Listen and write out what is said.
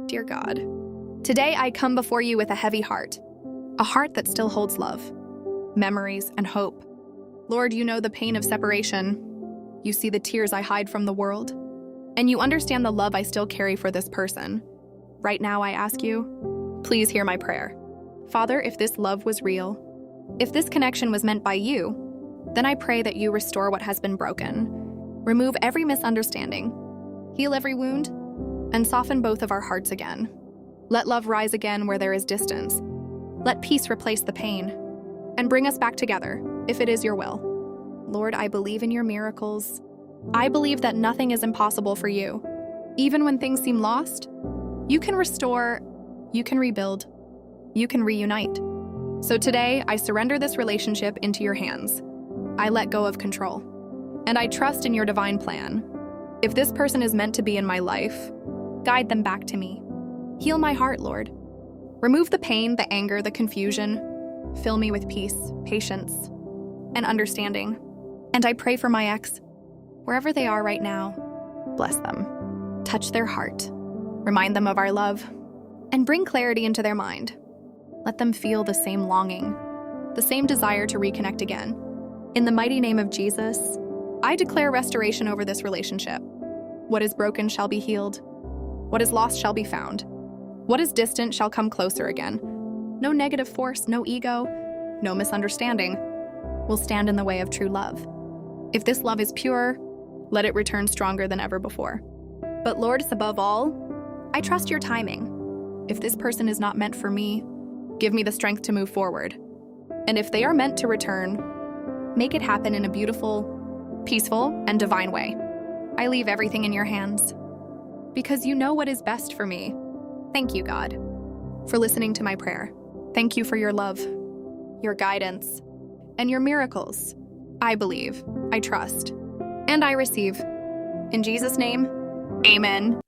Dear God, today I come before you with a heavy heart, a heart that still holds love, memories, and hope. Lord, you know the pain of separation. You see the tears I hide from the world, and you understand the love I still carry for this person. Right now, I ask you, please hear my prayer. Father, if this love was real, if this connection was meant by you, then I pray that you restore what has been broken, remove every misunderstanding, heal every wound, and soften both of our hearts again. Let love rise again where there is distance. Let peace replace the pain, and bring us back together, if it is your will. Lord, I believe in your miracles. I believe that nothing is impossible for you. Even when things seem lost, you can restore, you can rebuild, you can reunite. So today, I surrender this relationship into your hands. I let go of control, and I trust in your divine plan. If this person is meant to be in my life, guide them back to me. Heal my heart, Lord. Remove the pain, the anger, the confusion. Fill me with peace, patience, and understanding. And I pray for my ex, wherever they are right now. Bless them. Touch their heart. Remind them of our love, and bring clarity into their mind. Let them feel the same longing, the same desire to reconnect again. In the mighty name of Jesus, I declare restoration over this relationship. What is broken shall be healed. What is lost shall be found. What is distant shall come closer again. No negative force, no ego, no misunderstanding will stand in the way of true love. If this love is pure, let it return stronger than ever before. But Lord, above all, I trust your timing. If this person is not meant for me, give me the strength to move forward. And if they are meant to return, make it happen in a beautiful, peaceful, and divine way. I leave everything in your hands, because you know what is best for me. Thank you, God, for listening to my prayer. Thank you for your love, your guidance, and your miracles. I believe, I trust, and I receive. In Jesus' name, amen.